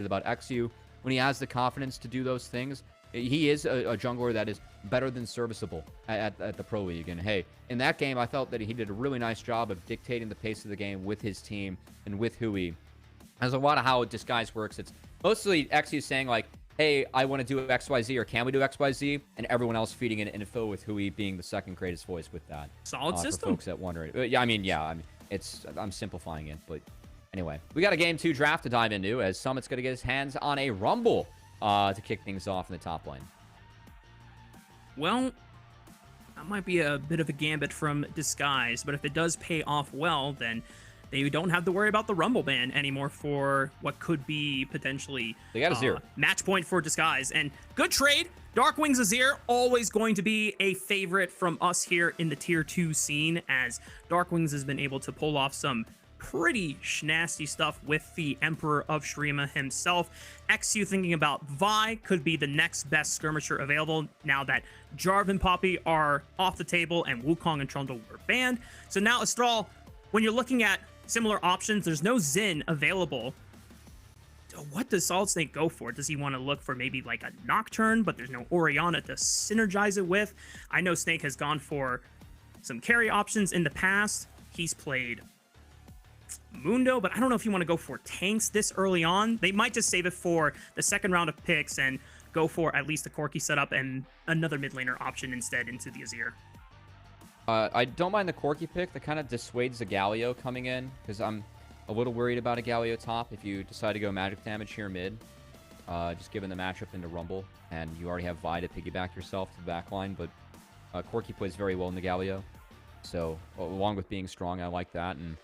about eXyu. When he has the confidence to do those things, he is a jungler that is better than serviceable at the Pro League. And hey, in that game, I felt that he did a really nice job of dictating the pace of the game with his team and with Huhi. As a lot of how Disguise works, it's mostly eXyu saying like, hey, I want to do XYZ, or can we do XYZ? And everyone else feeding in info, with Huhi being the second greatest voice with that. Solid system. For folks that wonder. Yeah, I mean, I'm simplifying it, but anyway, we got a Game 2 draft to dive into, as Summit's going to get his hands on a Rumble to kick things off in the top lane. Well, that might be a bit of a gambit from Disguise, but if it does pay off well, then they don't have to worry about the Rumble ban anymore for what could be potentially they got Azir. Match point for Disguise. And good trade. Darkwings Azir, always going to be a favorite from us here in the Tier 2 scene, as Darkwings has been able to pull off some pretty nasty stuff with the Emperor of Shurima himself. eXyu thinking about Vi could be the next best skirmisher available now that Jarvan and Poppy are off the table and Wukong and Trundle were banned. So now Estral, when you're looking at similar options, there's no Jhin available. What does SolidSnake go for? Does he want to look for maybe like a Nocturne, but there's no Orianna to synergize it with? I know Snake has gone for some carry options in the past. He's played Mundo, but I don't know if you want to go for tanks this early on. They might just save it for the second round of picks and go for at least the Corki setup and another mid laner option instead into the Azir. I don't mind the Corki pick. That kind of dissuades the Galio coming in, because I'm a little worried about a Galio top if you decide to go magic damage here mid. Just given the matchup into Rumble, and you already have Vi to piggyback yourself to the backline, but Corki plays very well in the Galio. So, along with being strong, I like that. And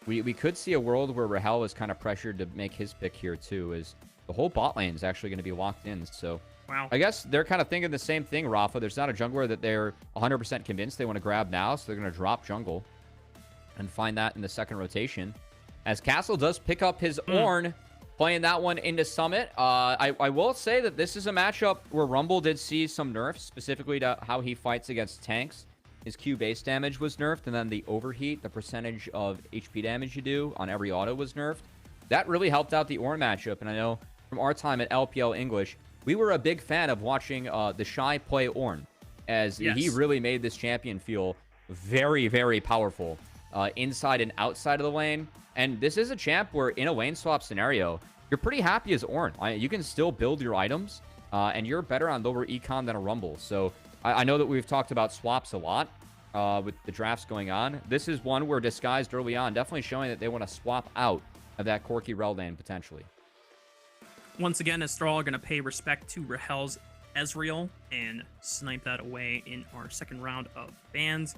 we could see a world where Rahel is kind of pressured to make his pick here too, as the whole bot lane is actually going to be locked in. So, wow. I guess they're kind of thinking the same thing, Raafaa. There's not a jungler that they're 100% convinced they want to grab now, so they're going to drop jungle and find that in the second rotation. As Castle does pick up his Ornn, playing that one into Summit. I will say that this is a matchup where Rumble did see some nerfs, specifically to how he fights against tanks. His Q base damage was nerfed, and then the overheat, the percentage of HP damage you do on every auto, was nerfed. That really helped out the Ornn matchup, and I know from our time at LPL English, we were a big fan of watching the Shy play Ornn, as he really made this champion feel very, very powerful inside and outside of the lane. And this is a champ where, in a lane swap scenario, you're pretty happy as Ornn. You can still build your items, and you're better on lower econ than a Rumble. So I know that we've talked about swaps a lot with the drafts going on. This is one where Disguised early on, definitely showing that they want to swap out of that Corki Rell lane potentially. Once again, Estral are going to pay respect to Rahel's Ezreal and snipe that away in our second round of bans.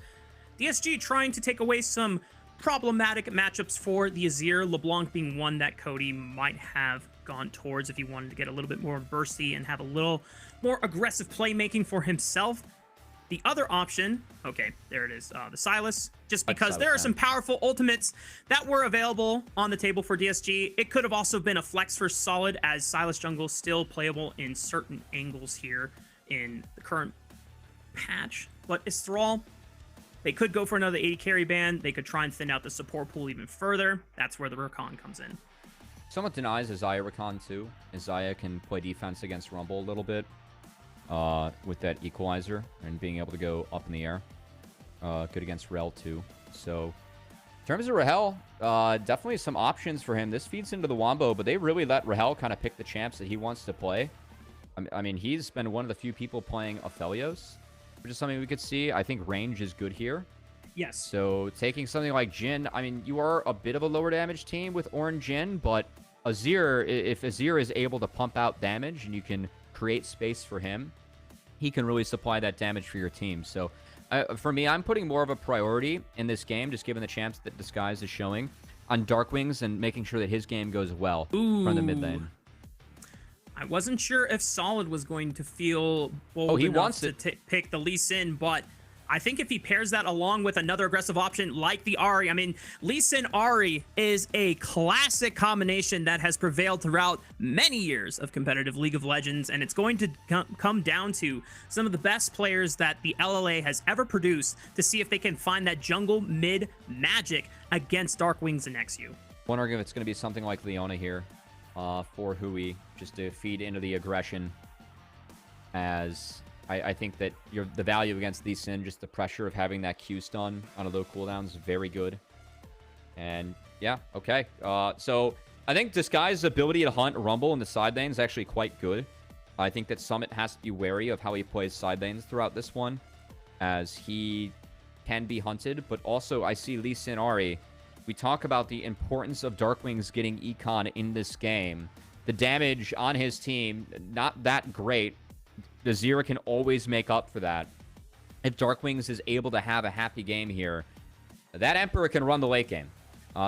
DSG trying to take away some problematic matchups for the Azir, LeBlanc being one that Cody might have gone towards if he wanted to get a little bit more bursty and have a little more aggressive playmaking for himself. The other option, okay, there it is, the Sylas, just because there are some powerful ultimates that were available on the table for DSG. It could have also been a flex for Solid, as Sylas jungle still playable in certain angles here in the current patch. But Estral, they could go for another 80 carry ban. They could try and thin out the support pool even further. That's where the Rakan comes in. Someone denies Azir Rakan too. Azir can play defense against Rumble a little bit with that equalizer and being able to go up in the air. Good against Rell too. So in terms of Rahel, definitely some options for him. This feeds into the Wombo, but they really let Rahel kind of pick the champs that he wants to play. I mean, he's been one of the few people playing Aphelios, which is something we could see. I think range is good here. Yes. So taking something like Jhin, I mean, you are a bit of a lower damage team with Ornn Jhin, but Azir, if Azir is able to pump out damage and you can create space for him, he can really supply that damage for your team. So for me, I'm putting more of a priority in this game, just given the champs that Disguise is showing, on Darkwings and making sure that his game goes well from the mid lane. I wasn't sure if Solid was going to feel bold enough to pick the Lee Sin, but I think if he pairs that along with another aggressive option like the Ahri, I mean, Lee Sin Ahri is a classic combination that has prevailed throughout many years of competitive League of Legends, and it's going to come down to some of the best players that the LLA has ever produced to see if they can find that jungle mid magic against Darkwings and eXyu. Wondering if it's going to be something like Leona here. for Huhi, just to feed into the aggression. As I think that the value against Lee Sin, just the pressure of having that Q stun on a low cooldown is very good. And yeah, okay. So I think Disguise's ability to hunt Rumble in the side lane is actually quite good. I think that Summit has to be wary of how he plays side lanes throughout this one, as he can be hunted. But also, I see Lee Sin Ahri. We talk about the importance of Darkwings getting econ in this game. The damage on his team, not that great. The Azir can always make up for that. If Darkwings is able to have a happy game here, that Emperor can run the late game.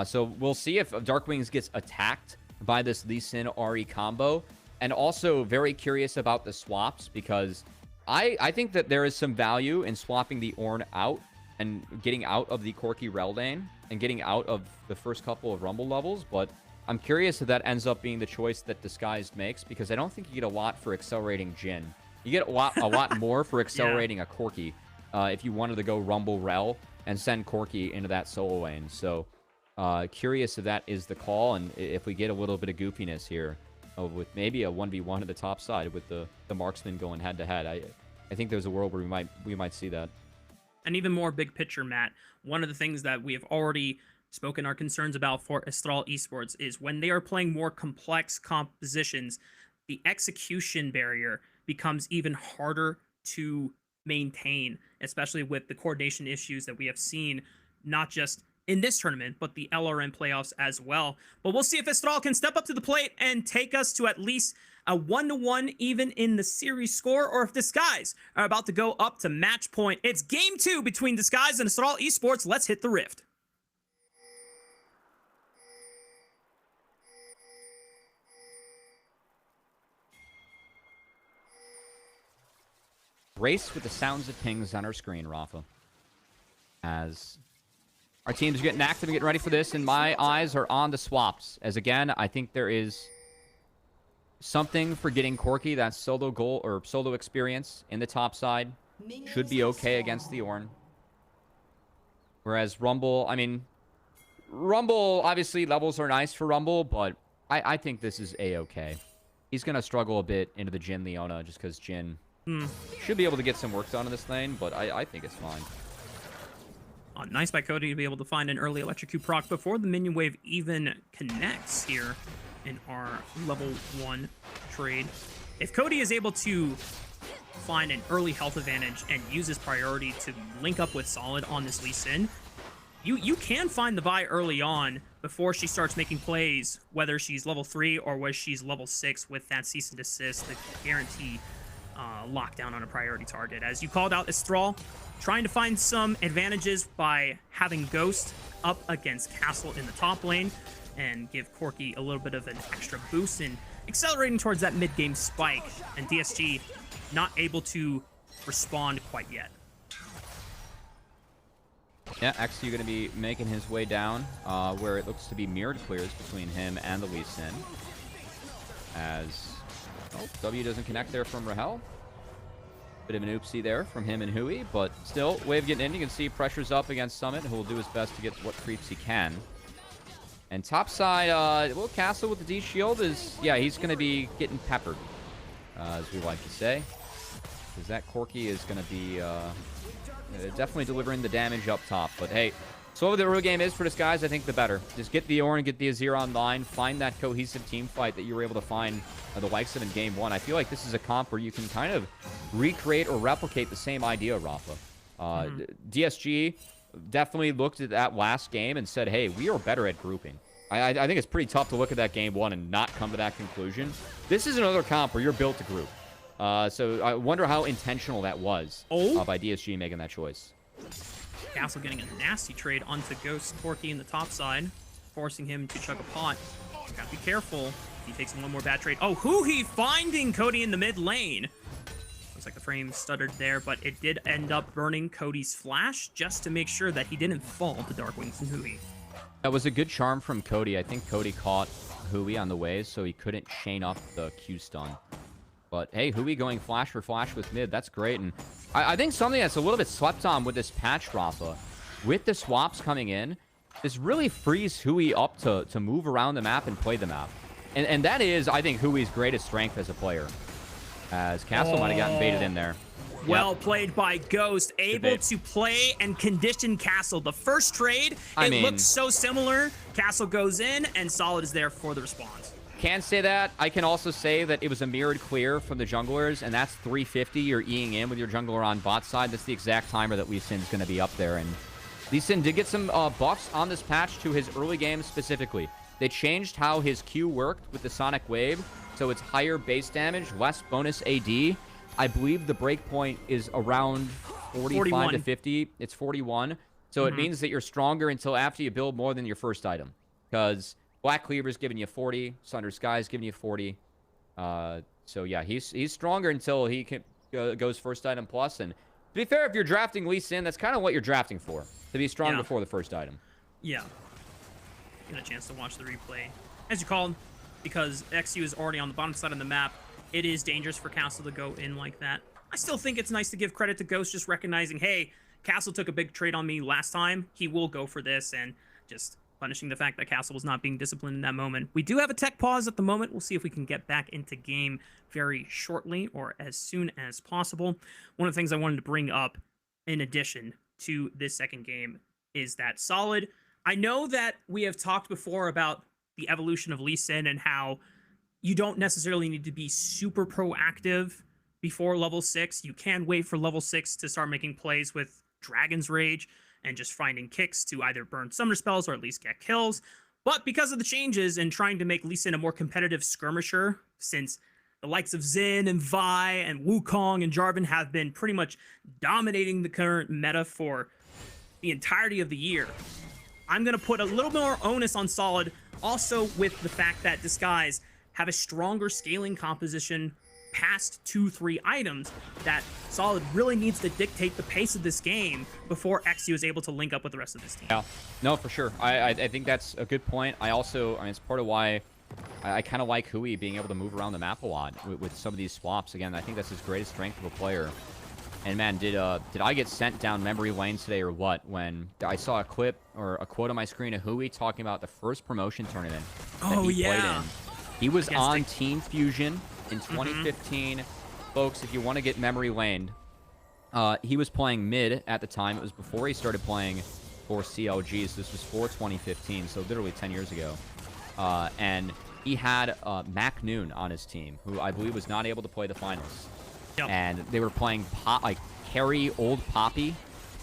So we'll see if Darkwings gets attacked by this Lee Sin Ahri combo. And also very curious about the swaps, because I think that there is some value in swapping the Ornn out and getting out of the Corki Rell lane and getting out of the first couple of Rumble levels. But I'm curious if that ends up being the choice that Disguised makes, because I don't think you get a lot for accelerating Jhin. You get a lot more for accelerating a Corki if you wanted to go Rumble Rell and send Corki into that solo lane. So curious if that is the call, and if we get a little bit of goofiness here. With maybe a 1v1 at the top side with the marksman going head-to-head. I think there's a world where we might see that. And even more big picture, Matt, one of the things that we have already spoken our concerns about for Estral Esports is when they are playing more complex compositions, the execution barrier becomes even harder to maintain, especially with the coordination issues that we have seen, not just in this tournament, but the LRN playoffs as well. But we'll see if Estral can step up to the plate and take us to at least a 1-1 even in the series score, or if Disguise are about to go up to match point. It's game 2 between Disguise and Estral Esports. Let's hit the rift. Race with the sounds of pings on our screen, Raafaa. As our teams are getting active and getting ready for this, and my eyes are on the swaps. As again, I think there is something for getting Corki, that solo goal or solo experience in the top side. Should be okay against the Ornn. Whereas Rumble, I mean, Rumble, obviously levels are nice for Rumble, but I think this is A-okay. He's going to struggle a bit into the Jhin Leona, just because Jhin should be able to get some work done in this lane, but I think it's fine. Nice by Cody to be able to find an early electrocute proc before the minion wave even connects here in our level 1 trade. If Cody is able to find an early health advantage and use his priority to link up with Solid on this Lee Sin, you can find the buy early on before she starts making plays, whether she's level 3 or whether she's level 6 with that cease and desist, the guarantee lockdown on a priority target. As you called out, Estral trying to find some advantages by having Ghost up against Castle in the top lane and give Corki a little bit of an extra boost and accelerating towards that mid-game spike, and DSG not able to respond quite yet. Yeah, eXyu going to be making his way down where it looks to be mirrored clears between him and the Lee Sin. As W doesn't connect there from Rahel. Bit of an oopsie there from him and Huhi, but still, wave getting in. You can see pressure's up against Summit, who will do his best to get what creeps he can. And top side, well, Castle with the D shield is, yeah, he's going to be getting peppered, as we like to say. Because that Corki is going to be definitely delivering the damage up top. But hey, so the early game is for Disguise, I think the better. Just get the Ornn, get the Azir online, find that cohesive team fight that you were able to find the likes of in game 1. I feel like this is a comp where you can kind of recreate or replicate the same idea, Raafaa. DSG definitely looked at that last game and said, hey, we are better at grouping. I think it's pretty tough to look at that game 1 and not come to that conclusion. This is another comp where you're built to group. So I wonder how intentional that was by DSG making that choice. Castle getting a nasty trade onto Ghost Corki in the top side, forcing him to chug a pot. Gotta be careful. He takes one more bad trade. Oh, Huhi finding Cody in the mid lane. Looks like the frame stuttered there, but it did end up burning Cody's flash just to make sure that he didn't fall to Darkwings and Huhi. That was a good charm from Cody. I think Cody caught Huhi on the way, so he couldn't chain up the Q stun. But hey, Huhi going flash for flash with mid. That's great. And I think something that's a little bit slept on with this patch, Raafaa, with the swaps coming in, this really frees Huhi up to move around the map and play the map. And that is, I think, Hui's greatest strength as a player. As Castle might have gotten baited in there. Well played by Ghost, able to play and condition Castle. The first trade, it looks so similar. Castle goes in, and Solid is there for the response. Can say that. I can also say that it was a mirrored clear from the junglers, and that's 350. You're Eing in with your jungler on bot side. That's the exact timer that Lee Sin's going to be up there. And Lee Sin did get some buffs on this patch to his early game specifically. They changed how his Q worked with the Sonic Wave, so it's higher base damage, less bonus AD. I believe the breakpoint is around 45 to 50. It's 41. So it means that you're stronger until after you build more than your first item. Because Black Cleaver's giving you 40. Sunder Sky's giving you 40. So yeah, he's stronger until he goes first item plus. And to be fair, if you're drafting Lee Sin, that's kind of what you're drafting for. To be strong before the first item. Yeah. Get a chance to watch the replay. As you called, because eXyu is already on the bottom side of the map, it is dangerous for Castle to go in like that. I still think it's nice to give credit to Ghost, just recognizing, hey, Castle took a big trade on me last time. He will go for this, and just punishing the fact that Castle was not being disciplined in that moment. We do have a tech pause at the moment. We'll see if we can get back into game very shortly or as soon as possible. One of the things I wanted to bring up in addition to this second game is that Solid, I know that we have talked before about the evolution of Lee Sin and how you don't necessarily need to be super proactive before level 6. You can wait for level 6 to start making plays with Dragon's Rage and just finding kicks to either burn summoner spells or at least get kills. But because of the changes and trying to make Lee Sin a more competitive skirmisher, since the likes of Xin and Vi and Wukong and Jarvan have been pretty much dominating the current meta for the entirety of the year, I'm going to put a little more onus on Solid, also with the fact that Disguise have a stronger scaling composition past 2-3 items, that Solid really needs to dictate the pace of this game before eXyu is able to link up with the rest of this team. Yeah, no, for sure. I think that's a good point. I also, it's part of why I kind of like Huhi being able to move around the map a lot with some of these swaps. Again, I think that's his greatest strength of a player. And man, did I get sent down memory lane today or what when I saw a clip or a quote on my screen of Huhi talking about the first promotion tournament that he played in. He was on Team Fusion in 2015. Folks, if you want to get memory laned, he was playing mid at the time. It was before he started playing for CLG, so this was for 2015, so literally 10 years ago. And he had Mac Noon on his team, who I believe was not able to play the finals. Yep. And they were playing carry old Poppy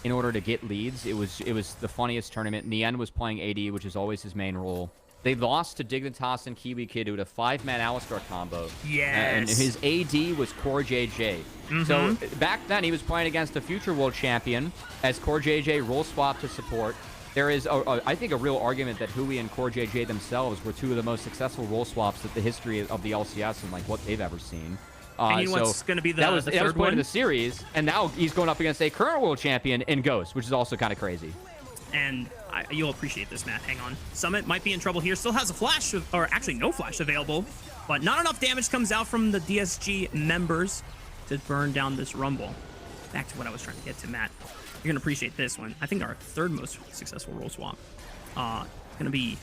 in order to get leads. It was the funniest tournament. In the end, was playing AD, which is always his main role. They lost to Dignitas and Kiwi Kid with a 5-man Alistar combo. Yes. And his AD was Core JJ. So back then, he was playing against a future world champion as Core JJ role swap to support. There is, I think, a real argument that Huhi and Core JJ themselves were two of the most successful role swaps that the history of the LCS and like what they've ever seen. And you know what's going to be the that was third point one? of the series, and now he's going up against a current world champion in Ghost, which is also kind of crazy. And you'll appreciate this, Matt. Hang on. Summit might be in trouble here. Still has a flash, or actually no flash available, but not enough damage comes out from the DSG members to burn down this Rumble. Back to what I was trying to get to, Matt. You're going to appreciate this one. I think our third most successful role swap. Going to be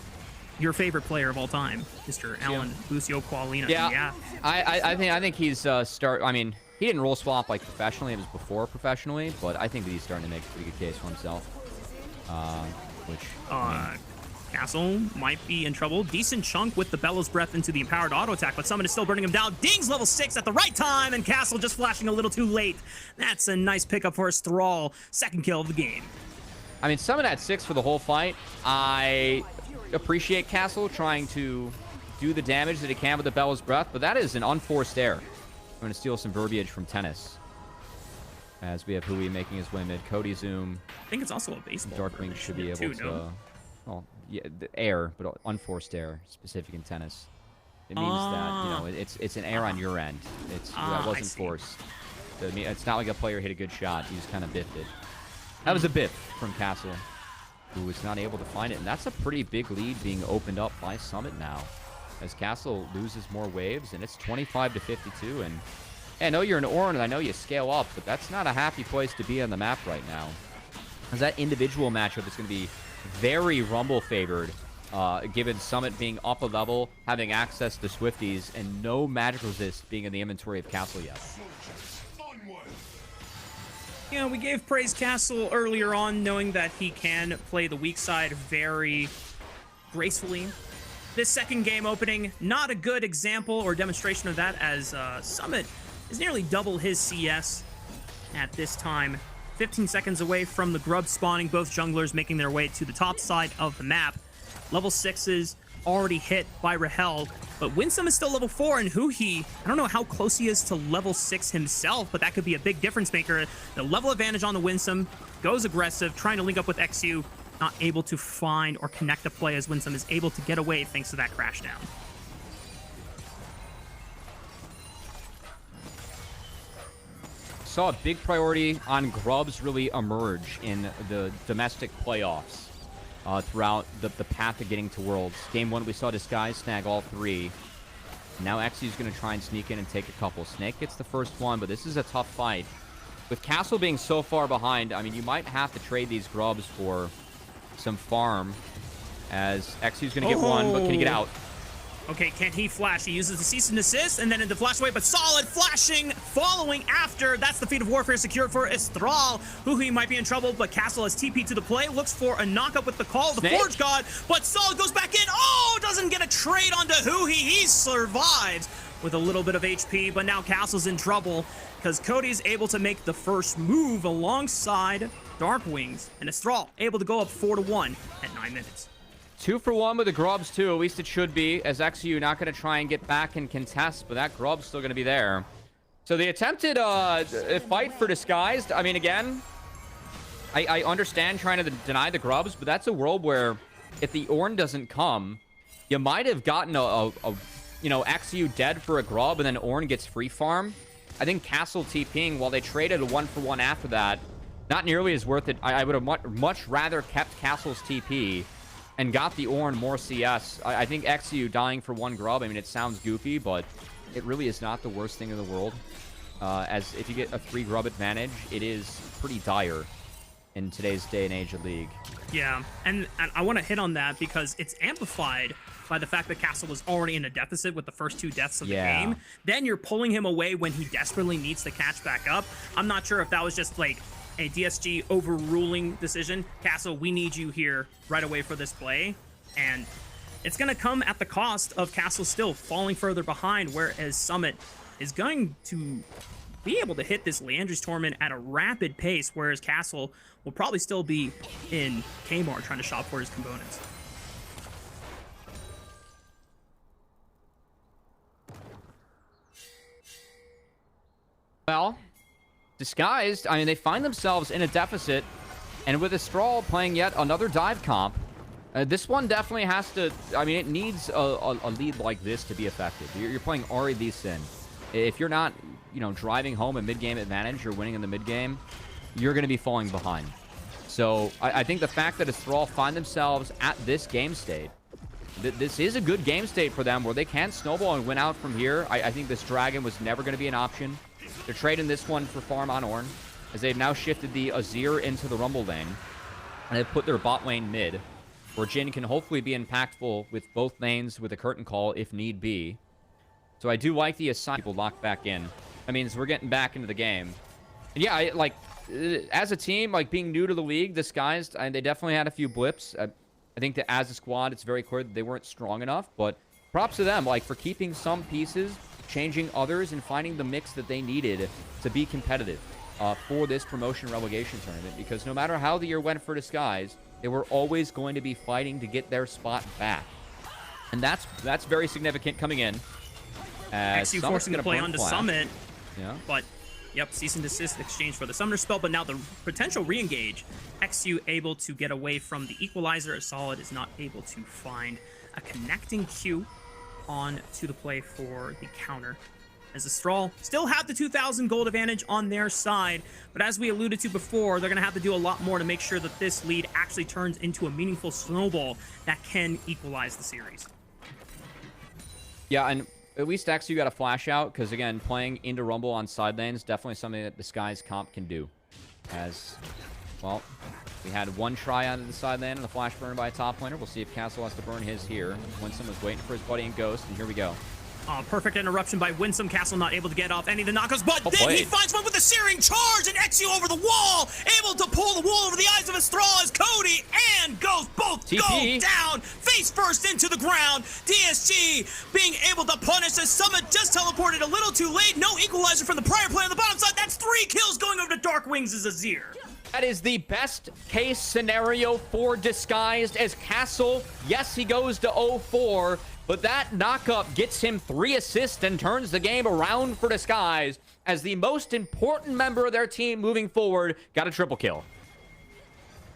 your favorite player of all time, Mr. Alan Lucio Qualina. Yeah. I think he's I mean, he didn't role swap like professionally. It was before professionally, but I think that he's starting to make a pretty good case for himself. Castle might be in trouble. Decent chunk with the Bellows Breath into the empowered auto attack, but Summon is still burning him down. Ding's level 6 at the right time, and Castle just flashing a little too late. That's a nice pickup for Estral. Second kill of the game. I mean, Summon at 6 for the whole fight. I appreciate Castle trying to do the damage that he can with the Bellows Breath, but that is an unforced error. I'm going to steal some verbiage from Tennis. As we have Huhi making his way mid. Cody zoom. I think it's also a baseball. Darkwings should be able to... Well, yeah, the air, but unforced air, specific in Tennis. It means that, you know, it's an error on your end. That wasn't forced. So, I mean, it's not like a player hit a good shot. He just kind of biffed it. That was a biff from Castle, who was not able to find it. And that's a pretty big lead being opened up by Summit now, as Castle loses more waves, and it's 25 to 52. And I know you're an Ornn, and I know you scale up, but that's not a happy place to be on the map right now. Because that individual matchup is going to be very Rumble favored given Summit being up a level, having access to Swifties, and no magic resist being in the inventory of Castle yet. Yeah, we gave praise Castle earlier on, knowing that he can play the weak side very gracefully. This second game opening, not a good example or demonstration of that, as Summit is nearly double his CS at this time. 15 seconds away from the Grubs spawning, both junglers making their way to the top side of the map. Level 6s already hit by Rahel, but Winsome is still level 4, and Huhi, I don't know how close he is to level 6 himself, but that could be a big difference maker. The level advantage on the Winsome, goes aggressive, trying to link up with eXyu, not able to find or connect a play as Winsome is able to get away thanks to that crash down. Saw a big priority on Grubs really emerge in the domestic playoffs throughout the path of getting to Worlds. Game 1, we saw Disguise snag all 3. Now eXyu's going to try and sneak in and take a couple. Snake gets the first one, but this is a tough fight. With Castle being so far behind, I mean, you might have to trade these Grubs for some farm, as eXyu's going to get one, but can he get out? Okay, can he flash? He uses the cease and desist, and then into flash away, but solid flashing, following after. That's the feat of warfare secured for Estral. Huhi might be in trouble, but Castle has TP to the play, looks for a knockup with the call, the Forge God, but Solid goes back in. Oh, doesn't get a trade onto Huhi. He survives with a little bit of HP, but now Castle's in trouble because Cody's able to make the first move alongside Darkwings, and Estral able to go up 4-1 at 9 minutes. 2 for 1 with the Grubs, too. At least it should be, as eXyu not going to try and get back and contest, but that Grub's still going to be there. So the attempted fight for Disguised, I mean, again, I understand trying to deny the Grubs, but that's a world where if the Ornn doesn't come, you might have gotten you know, eXyu dead for a Grub, and then Ornn gets free farm. I think Castle TPing, while they traded a 1-for-1 after that, not nearly as worth it. I would have much rather kept Castle's TP and got the Ornn more CS. I think eXyu dying for 1 Grub, I mean, it sounds goofy, but it really is not the worst thing in the world. As if you get a 3 Grub advantage, it is pretty dire in today's day and age of League. Yeah, and I want to hit on that because it's amplified by the fact that Castle was already in a deficit with the first 2 deaths of the game. Then you're pulling him away when he desperately needs to catch back up. I'm not sure if that was just like a DSG overruling decision. Castle, we need you here right away for this play. And it's going to come at the cost of Castle still falling further behind, whereas Summit is going to be able to hit this Leandry's Torment at a rapid pace, whereas Castle will probably still be in Kmart trying to shop for his components. Well, Disguised, I mean, they find themselves in a deficit, and with Estral playing yet another dive comp, this one definitely has to, I mean, it needs a lead like this to be effective. You're playing Ahri Lee Sin. If you're not, you know, driving home a mid-game advantage, you're winning in the mid-game, you're going to be falling behind. So I think the fact that Estral find themselves at this game state, this is a good game state for them where they can snowball and win out from here. I think this Dragon was never going to be an option. They're trading this one for farm on Ornn, as they've now shifted the Azir into the Rumble lane, and they've put their bot lane mid, where Jhin can hopefully be impactful with both lanes with a curtain call if need be. So I do like the assign people locked back in. That means we're getting back into the game. And yeah, as a team, like being new to the league, Disguised, they definitely had a few blips. I think that as a squad, it's very clear that they weren't strong enough, but props to them, like, for keeping some pieces, changing others, and finding the mix that they needed to be competitive for this promotion relegation tournament. Because no matter how the year went for Disguise, they were always going to be fighting to get their spot back. And that's very significant coming in. eXyu forcing the play onto Summit. Yeah. But, yep, cease and desist exchange for the Summoner spell, but now the potential re-engage. eXyu able to get away from the Equalizer, as Solid is not able to find a connecting Q on to the play for the counter. As Estral still have the 2,000 gold advantage on their side, but as we alluded to before, they're going to have to do a lot more to make sure that this lead actually turns into a meaningful snowball that can equalize the series. Yeah, and at least eXyu got a flash out, because again, playing into Rumble on side lanes, definitely something that Disguise comp can do. As, well, We had one try onto the side lane and a flash burn by a top laner. We'll see if Castle has to burn his here. Winsome was waiting for his buddy and Ghost, and here we go. Perfect interruption by Winsome. Castle not able to get off any of the knockouts, but then he finds one with a searing charge, and eXyu over the wall, able to pull the wool over the eyes of Estral as Cody and Ghost both go down, face first into the ground. DSG being able to punish as Summit just teleported a little too late. No equalizer from the prior player on the bottom side. That's 3 kills going over to Darkwings as Azir. That is the best case scenario for Disguised as Castle. Yes, he goes to 0-4, but that knockup gets him 3 assists and turns the game around for Disguised as the most important member of their team moving forward. Got a triple kill.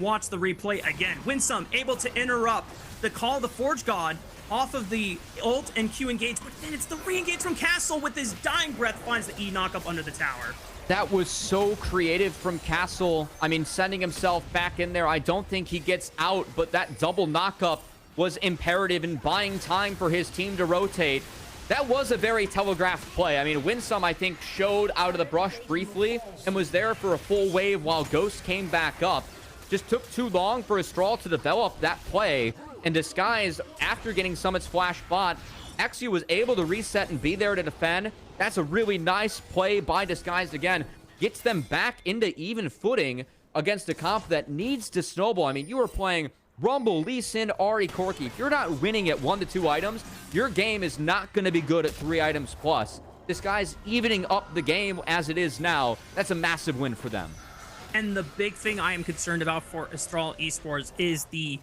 Watch the replay again. Winsome able to interrupt the Call of the Forge God off of the ult and Q engage, but then it's the re-engage from Castle with his dying breath finds the E knockup under the tower. That was so creative from Castle. I mean, sending himself back in there. I don't think he gets out, but that double knockup was imperative in buying time for his team to rotate. That was a very telegraphed play. I mean, Winsome, I think, showed out of the brush briefly and was there for a full wave while Ghost came back up. Just took too long for Estral to develop that play. And Disguise, after getting Summit's flash bot, eXyu was able to reset and be there to defend. That's a really nice play by Disguised again. Gets them back into even footing against a comp that needs to snowball. I mean, you were playing Rumble, Lee Sin, Ahri, Corki. If you're not winning at 1 to 2 items, your game is not going to be good at 3 items plus. Disguised evening up the game as it is now. That's a massive win for them. And the big thing I am concerned about for Estral Esports is the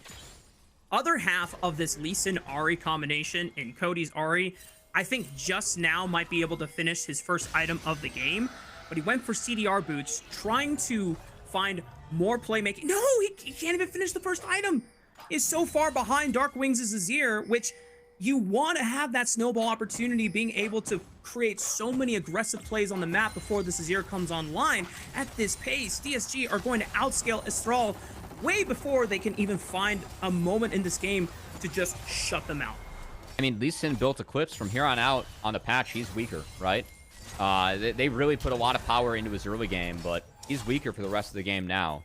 other half of this Lee Sin Ahri combination in Cody's Ahri. I think just now might be able to finish his first item of the game, but he went for CDR boots, trying to find more playmaking. No, he can't even finish the first item. He's so far behind Darkwings' Azir, which you want to have that snowball opportunity, being able to create so many aggressive plays on the map before this Azir comes online. At this pace, DSG are going to outscale Estral way before they can even find a moment in this game to just shut them out. I mean, Lee Sin built Eclipse. From here on out on the patch, he's weaker, right? They really put a lot of power into his early game, but he's weaker for the rest of the game now.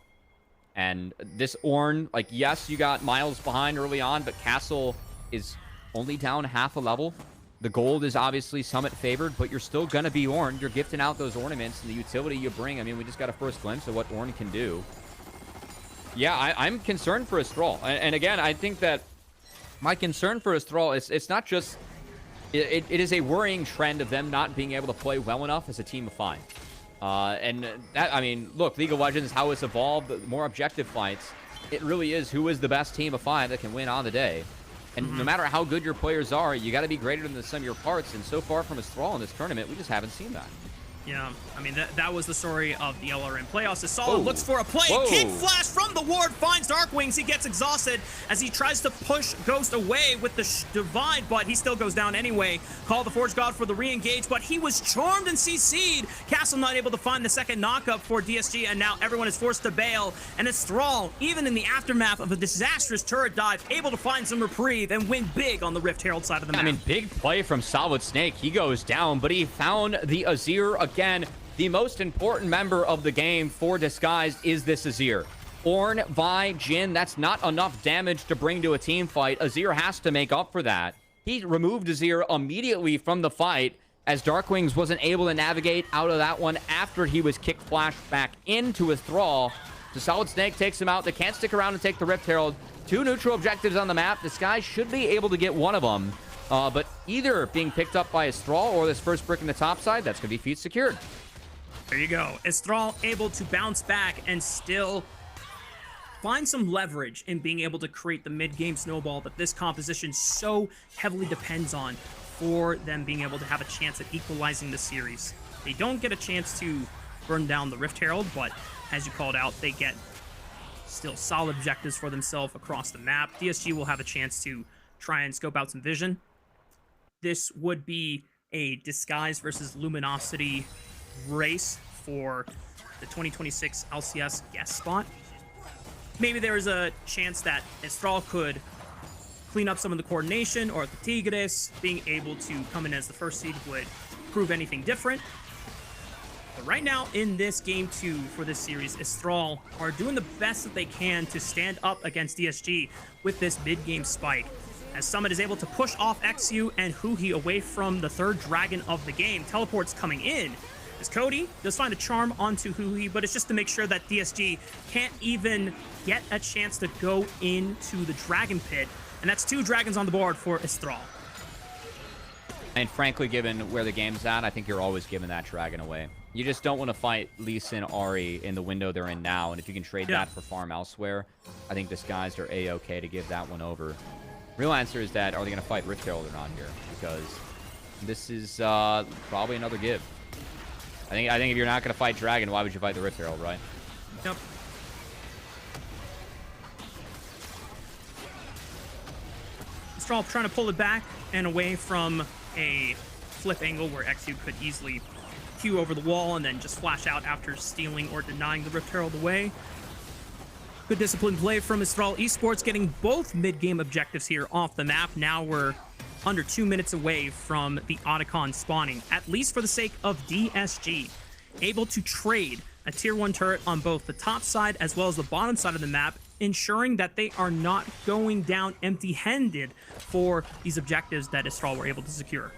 And this Ornn, like, yes, you got Miles behind early on, but Castle is only down half a level. The gold is obviously Summit favored, but you're still going to be Ornn. You're gifting out those ornaments and the utility you bring. I mean, we just got a first glimpse of what Ornn can do. Yeah, I'm concerned for Estral. And again, I think that my concern for Estral is it's not just... It is a worrying trend of them not being able to play well enough as a team of 5. And that, I mean, look, League of Legends, how it's evolved, more objective fights. It really is who is the best team of 5 that can win on the day. And no matter how good your players are, you got to be greater than the sum of your parts. And so far from Estral in this tournament, we just haven't seen that. Yeah, I mean, that was the story of the LRM playoffs. As Solid looks for a play. Kick flash from the ward finds Darkwings. He gets exhausted as he tries to push Ghost away with the divide, but he still goes down anyway. Call the Forge God for the re-engage, but he was charmed and CC'd. Castle not able to find the second knockup for DSG, and now everyone is forced to bail. And Estral, even in the aftermath of a disastrous turret dive, able to find some reprieve and win big on the Rift Herald side of the map. I mean, big play from SolidSnake. He goes down, but he found the Azir again. The most important member of the game for Disguised is this Azir. Ornn, Vi, Jhin, that's not enough damage to bring to a team fight. Azir has to make up for that. He removed Azir immediately from the fight as Darkwings wasn't able to navigate out of that one after he was kick flashed back into his thrall. So SolidSnake takes him out. They can't stick around and take the Rift Herald. 2 neutral objectives on the map. Disguised should be able to get one of them. But either being picked up by Estral or this first brick in the top side, that's going to be feet secured. There you go. Estral able to bounce back and still find some leverage in being able to create the mid-game snowball that this composition so heavily depends on for them being able to have a chance at equalizing the series. They don't get a chance to burn down the Rift Herald, but as you called out, they get still solid objectives for themselves across the map. DSG will have a chance to try and scope out some vision. This would be a Disguise versus Luminosity race for the 2026 LCS guest spot. Maybe there is a chance that Estral could clean up some of the coordination, or the Tigres being able to come in as the first seed would prove anything different. But right now in this game 2 for this series, Estral are doing the best that they can to stand up against DSG with this mid-game spike. As Summit is able to push off eXyu and Huhi away from the third dragon of the game, teleports coming in. As Cody does find a charm onto Huhi, but it's just to make sure that DSG can't even get a chance to go into the dragon pit. And that's 2 dragons on the board for Estral. And frankly, given where the game's at, I think you're always giving that dragon away. You just don't want to fight Lee Sin Ahri in the window they're in now. And if you can trade that for farm elsewhere, I think Disguised are A-okay to give that one over. Real answer is that, are they going to fight Rift Herald or not here? Because this is probably another give. I think if you're not going to fight Dragon, why would you fight the Rift Herald, right? Yep. Estral trying to pull it back and away from a flip angle where eXyu could easily Q over the wall and then just flash out after stealing or denying the Rift Herald away. Good disciplined play from Estral Esports, getting both mid-game objectives here off the map. Now we're under 2 minutes away from the Otacon spawning, at least for the sake of DSG. Able to trade a tier 1 turret on both the top side as well as the bottom side of the map, ensuring that they are not going down empty-handed for these objectives that Estral were able to secure.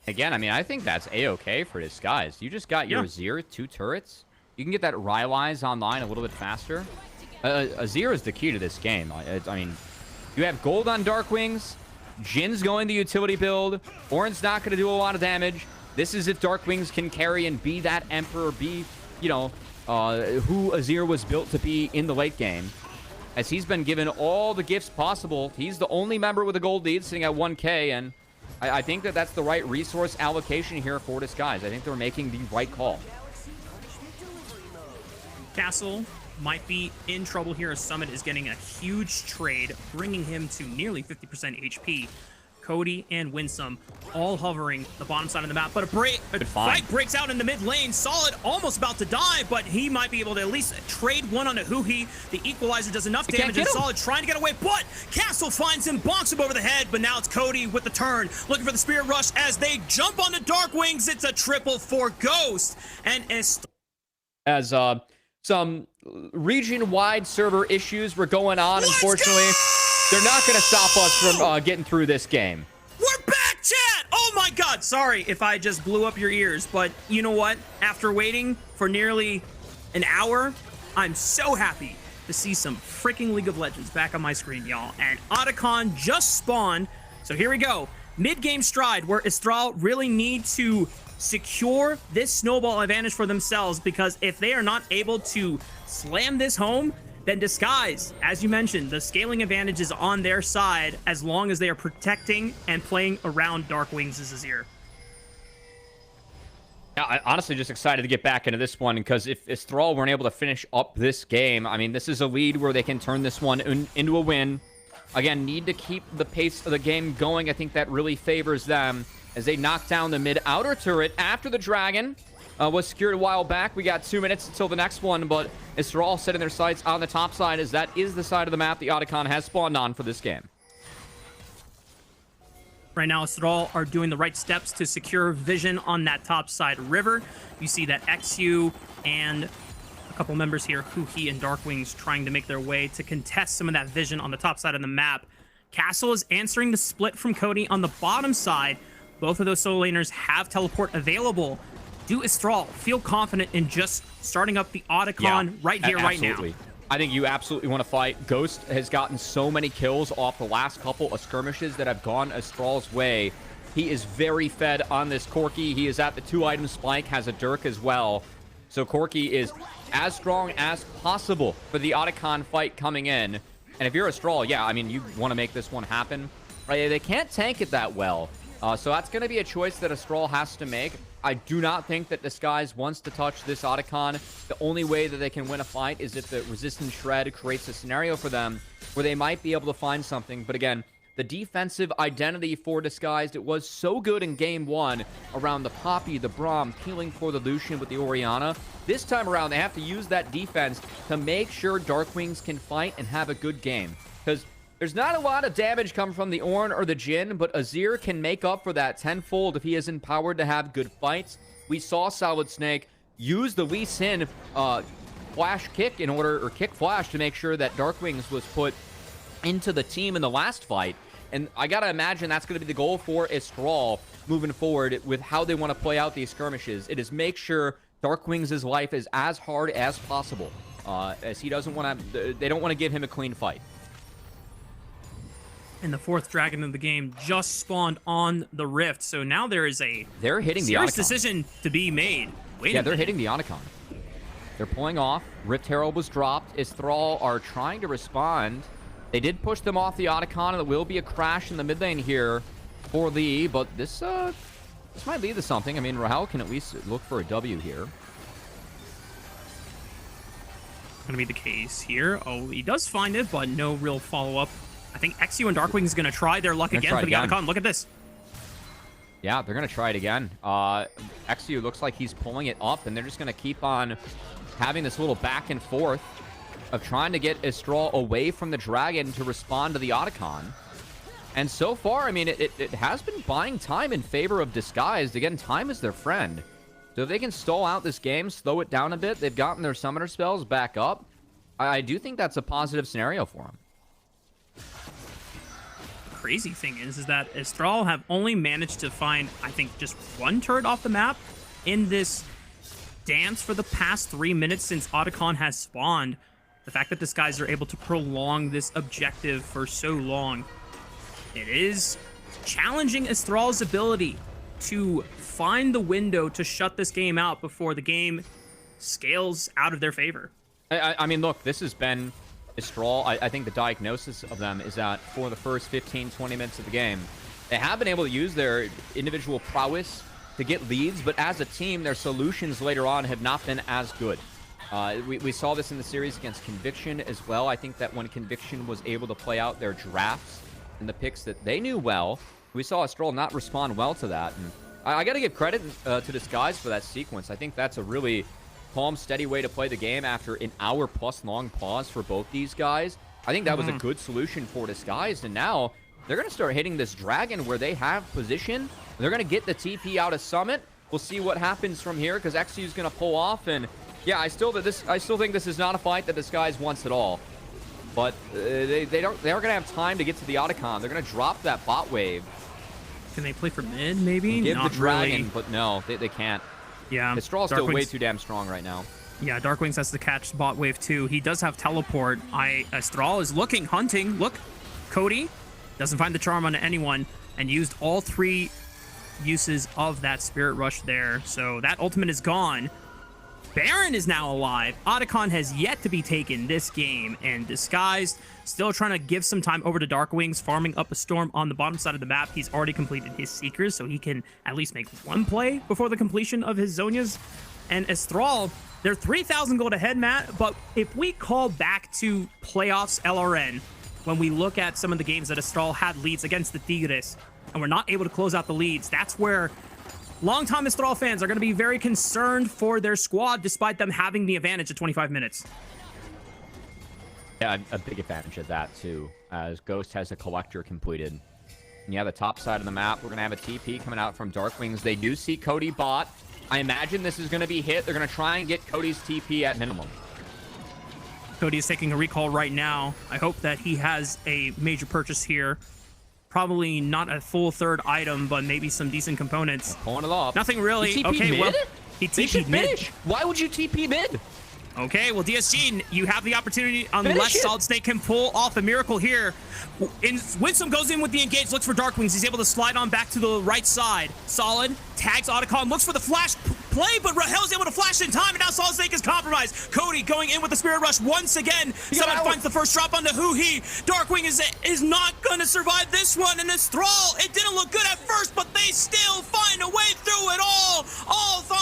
Again, I mean, I think that's A-okay for Disguised. You just got your Azir 2 turrets. You can get that Rylai's online a little bit faster. Azir is the key to this game. I mean, you have gold on Darkwings. Jhin's going the utility build. Ornn's not going to do a lot of damage. This is if Darkwings can carry and be that Emperor, be, you know, who Azir was built to be in the late game. As he's been given all the gifts possible. He's the only member with a gold lead sitting at 1K, and I think that that's the right resource allocation here for Disguise. I think they're making the right call. Castle might be in trouble here as Summit is getting a huge trade, bringing him to nearly 50% HP. Cody and Winsome all hovering the bottom side of the map, but a fight breaks out in the mid lane. Solid almost about to die, but he might be able to at least trade one on a Huhi. The equalizer does enough damage, and Solid trying to get away, but Castle finds him, bonks him over the head, but now it's Cody with the turn, looking for the Spirit Rush as they jump on the Darkwings. It's a triple for Ghost, and as some region-wide server issues were going on, unfortunately. They're not going to stop us from getting through this game. We're back, chat! Oh my god, sorry if I just blew up your ears, but you know what? After waiting for nearly an hour, I'm so happy to see some freaking League of Legends back on my screen, y'all. And Otacon just spawned, so here we go. Mid-game stride where Estral really need to secure this snowball advantage for themselves, because if they are not able to slam this home, then Disguise, as you mentioned, the scaling advantage is on their side as long as they are protecting and playing around Darkwings' Azir. Yeah, I'm honestly just excited to get back into this one, because if Estral weren't able to finish up this game, I mean, this is a lead where they can turn this one into a win. Again, need to keep the pace of the game going. I think that really favors them as they knock down the mid-outer turret after the dragon was secured a while back. We got 2 minutes until the next one, but Estral setting their sights on the top side, as that is the side of the map the Otacon has spawned on for this game. Right now, Estral are doing the right steps to secure vision on that top side river. You see that eXyu and a couple members here, Huhi and Darkwings, trying to make their way to contest some of that vision on the top side of the map. Castle is answering the split from Cody on the bottom side. Both of those solo laners have teleport available. Do Estral feel confident in just starting up the Otacon right here, right now? I think you absolutely want to fight. Ghost has gotten so many kills off the last couple of skirmishes that have gone Astral's way. He is very fed on this Corki. He is at the 2-item spike, has a Dirk as well. So Corki is as strong as possible for the Otacon fight coming in. And if you're Estral, yeah, I mean, you want to make this one happen. Right? They can't tank it that well. So that's going to be a choice that Estral has to make. I do not think that Disguise wants to touch this Otacon. The only way that they can win a fight is if the Resistance Shred creates a scenario for them where they might be able to find something. But again, the defensive identity for Disguised, it was so good in Game 1 around the Poppy, the Braum, peeling for the Lucian with the Orianna. This time around, they have to use that defense to make sure Darkwings can fight and have a good game. Because There's not a lot of damage come from the Ornn or the Jhin, but Azir can make up for that tenfold if he is empowered to have good fights. We saw SolidSnake use the Lee Sin flash kick in order, or kick flash, to make sure that Darkwings was put into the team in the last fight. And I gotta imagine that's gonna be the goal for Estral moving forward with how they want to play out these skirmishes. It is make sure Darkwings' life is as hard as possible, as he doesn't want to, they don't want to give him a clean fight. And the 4th dragon of the game just spawned on the Rift, so now there is a they're hitting the serious Icon. decision to be made. Yeah, they're hitting the Icon. They're pulling off. Rift Herald was dropped. Estral are trying to respond. They did push them off the Icon, and there will be a crash in the mid lane here for Lee, but this might lead to something. I mean, Rahel can at least look for a W here. Gonna be the case here. Oh, he does find it, but no real follow-up. I think eXyu and Darkwings is gonna try their luck again for the Icon. Look at this. Yeah, they're gonna try it again. eXyu looks like he's pulling it up, and they're just gonna keep on having this little back and forth of trying to get Estral away from the dragon to respond to the Icon. And so far, I mean, it has been buying time in favor of Disguised. Again, time is their friend. So if they can stall out this game, slow it down a bit, they've gotten their summoner spells back up. I do think that's a positive scenario for them. Crazy thing is that Estral have only managed to find, I think, just 1 turret off the map in this dance for the past 3 minutes since Otacon has spawned. The fact that Disguised are able to prolong this objective for so long, it is challenging Estral's ability to find the window to shut this game out before the game scales out of their favor. I mean, look, this has been Estral. I think the diagnosis of them is that for the first 15, 20 minutes of the game, they have been able to use their individual prowess to get leads, but as a team, their solutions later on have not been as good. We saw this in the series against Conviction as well. I think that when Conviction was able to play out their drafts and the picks that they knew well, we saw Estral not respond well to that. And I got to give credit to Disguise for that sequence. I think that's a really calm, steady way to play the game after an hour-plus long pause for both these guys. I think that was a good solution for Disguised, and now they're going to start hitting this dragon where they have position. They're going to get the TP out of Summit. We'll see what happens from here, because eXyu is going to pull off, and yeah, I still think this is not a fight that Disguise wants at all. But they aren't going to have time to get to the Otacon. They're going to drop that bot wave. Can they play for mid, maybe? Give Not the dragon, really. but no, they can't. Yeah. Estral's still way too damn strong right now. Yeah, Darkwings has to catch bot wave 2. He does have teleport. Estral is looking, hunting. Look, Cody doesn't find the charm on anyone and used all 3 uses of that Spirit Rush there. So that ultimate is gone. Baron is now alive. Otacon has yet to be taken this game, and Disguised still trying to give some time over to Darkwings, farming up a storm on the bottom side of the map. He's already completed his Seekers, so he can at least make 1 play before the completion of his Zonias. And Estral, they're 3,000 gold ahead, Matt, but if we call back to playoffs LRN, when we look at some of the games that Estral had leads against the Tigres, and we're not able to close out the leads, that's where longtime Estral fans are going to be very concerned for their squad, despite them having the advantage at 25 minutes. Yeah, a big advantage of that, too, as Ghost has a Collector completed. And yeah, the top side of the map, we're going to have a TP coming out from Darkwings. They do see Cody bot. I imagine this is going to be hit. They're going to try and get Cody's TP at minimum. Cody is taking a recall right now. I hope that he has a major purchase here. Probably not a full 3rd item, but maybe some decent components. Pulling it off. Nothing really. He TP'd okay, mid? well, he TP'd mid. Why would you TP mid? Okay, well, DSG, you have the opportunity, unless SolidSnake can pull off a miracle here. Winsome goes in with the engage, looks for Darkwings. He's able to slide on back to the right side. Solid, tags Otacon, looks for the flash play, but Rahel's able to flash in time, and now SolidSnake is compromised. Cody going in with the Spirit Rush once again. Someone finds the first drop onto Huhi. Darkwing is not going to survive this one, and Estral, it didn't look good at first, but they still find a way through it all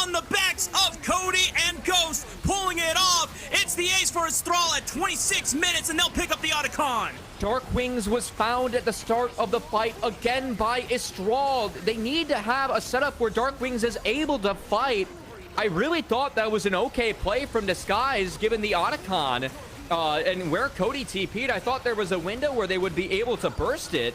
on the backs of Cody and Ghost, pulling it off. It's the ace for Estral at 26 minutes, and they'll pick up the Otacon. Darkwings was found at the start of the fight again by Estral. They need to have a setup where Darkwings is able to fight. I really thought that was an okay play from Disguise given the Otacon. And where Cody TP'd, I thought there was a window where they would be able to burst it,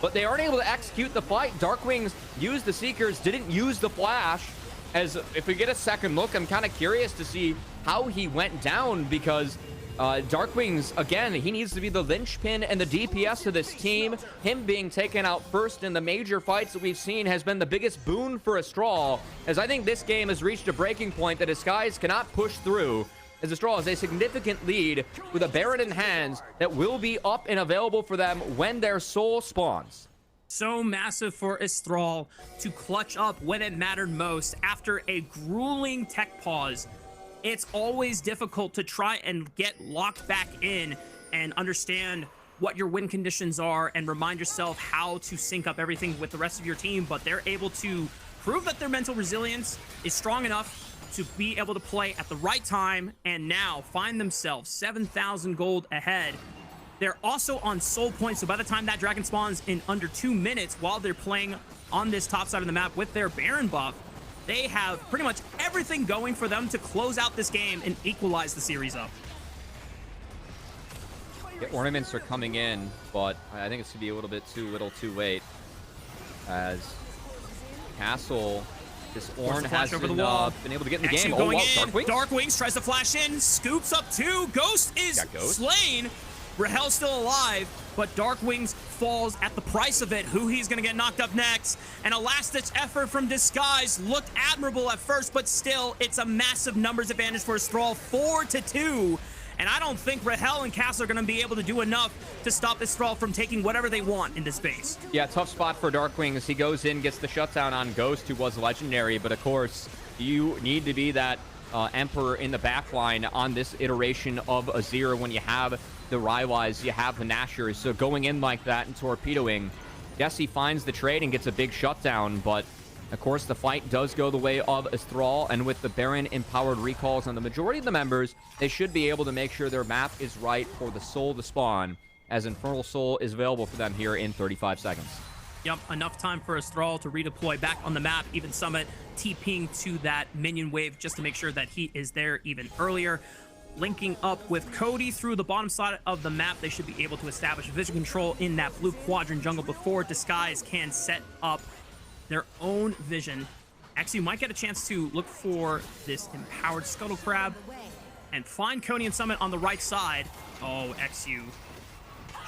but they aren't able to execute the fight. Darkwings used the Seekers, didn't use the flash. As if we get a second look, I'm kind of curious to see how he went down, because Darkwings, again, he needs to be the linchpin and the DPS of this team. Him being taken out first in the major fights that we've seen has been the biggest boon for Estral, as I think this game has reached a breaking point that Disguise cannot push through, as Estral has a significant lead with a Baron in hands that will be up and available for them when their soul spawns. So massive for Estral to clutch up when it mattered most after a grueling tech pause. It's always difficult to try and get locked back in and understand what your win conditions are and remind yourself how to sync up everything with the rest of your team, but they're able to prove that their mental resilience is strong enough to be able to play at the right time and now find themselves 7,000 gold ahead. They're also on soul points, so by the time that dragon spawns in under 2 minutes while they're playing on this top side of the map with their Baron buff, they have pretty much everything going for them to close out this game and equalize the series up. Yeah, ornaments are coming in, but I think it's going to be a little bit too little too late, as Castle, this Ornn has been able to get in the game. Going wow, in. Darkwings? Darkwings tries to flash in, scoops up two. Ghost is slain. Rahel's still alive, but Darkwings falls at the price of it. Huhi's gonna get knocked up next, and a last-ditch effort from Disguise looked admirable at first, but still, it's a massive numbers advantage for Estral, 4-2. And I don't think Rahel and Castle are gonna be able to do enough to stop Estral from taking whatever they want in this base. Yeah, tough spot for Darkwings. He goes in, gets the shutdown on Ghost, who was legendary, but of course, you need to be that Emperor in the backline on this iteration of Azir when you have the Rylais, you have the Nashers. So going in like that and torpedoing, yes, he finds the trade and gets a big shutdown, but of course the fight does go the way of Estral, and with the Baron empowered recalls on the majority of the members, they should be able to make sure their map is right for the soul to spawn, as Infernal Soul is available for them here in 35 seconds. Yep, enough time for Estral to redeploy back on the map. Even Summit TPing to that minion wave just to make sure that he is there even earlier. Linking up with Cody through the bottom side of the map, they should be able to establish vision control in that blue quadrant jungle before Disguise can set up their own vision. eXyu might get a chance to look for this empowered Scuttle Crab and find Cody and Summit on the right side. Oh, eXyu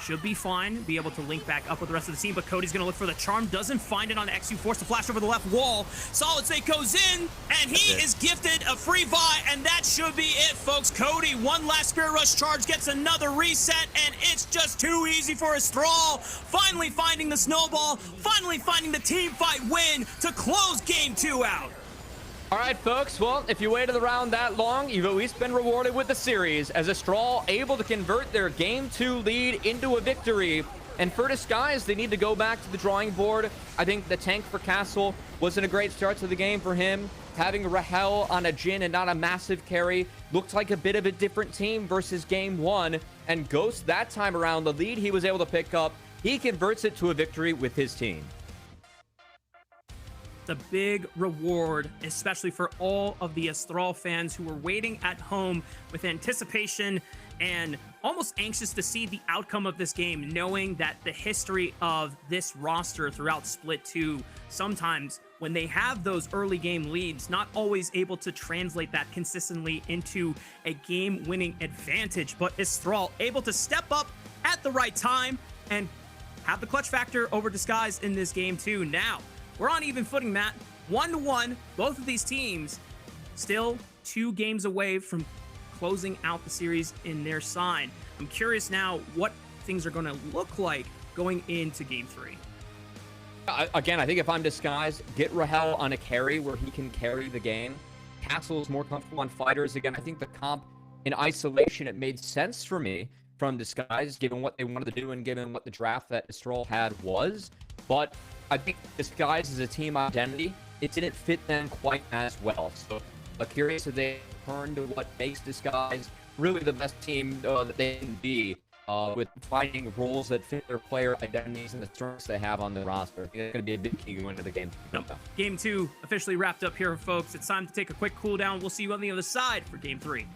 should be fine, be able to link back up with the rest of the team, but Cody's gonna look for the charm, doesn't find it on eXyu, forced to flash over the left wall. SolidSnake goes in, and he is gifted a free buy, and that should be it, folks. Cody, one last Spirit Rush charge, gets another reset, and it's just too easy for Estral. Finally finding the snowball, finally finding the team fight win to close game 2 out. All right, folks. Well, if you waited around that long, you've at least been rewarded with the series, as Estral able to convert their Game 2 lead into a victory. And for Disguise, they need to go back to the drawing board. I think the tank for Castle wasn't a great start to the game for him. Having Rahel on a Jhin and not a massive carry looked like a bit of a different team versus Game 1. And Ghost, that time around, the lead he was able to pick up, he converts it to a victory with his team. It's a big reward, especially for all of the Estral fans who were waiting at home with anticipation and almost anxious to see the outcome of this game, knowing that the history of this roster throughout Split 2, sometimes when they have those early game leads, not always able to translate that consistently into a game-winning advantage, but Estral able to step up at the right time and have the clutch factor over Disguise in this game too. Now, we're on even footing, Matt. 1-1. Both of these teams still 2 games away from closing out the series in their side. I'm curious now what things are going to look like going into Game 3. Again, I think if I'm Disguised, get Rahel on a carry where he can carry the game. Castle's more comfortable on fighters. Again, I think the comp in isolation, it made sense for me from Disguise, given what they wanted to do and given what the draft that Estral had was. But I think Disguise as a team identity, it didn't fit them quite as well. So curious if they turn to what makes Disguise really the best team that they can be, with finding roles that fit their player identities and the strengths they have on the roster. I think it's going to be a big key going into the game. Game 2 officially wrapped up here, folks. It's time to take a quick cool down. We'll see you on the other side for Game 3.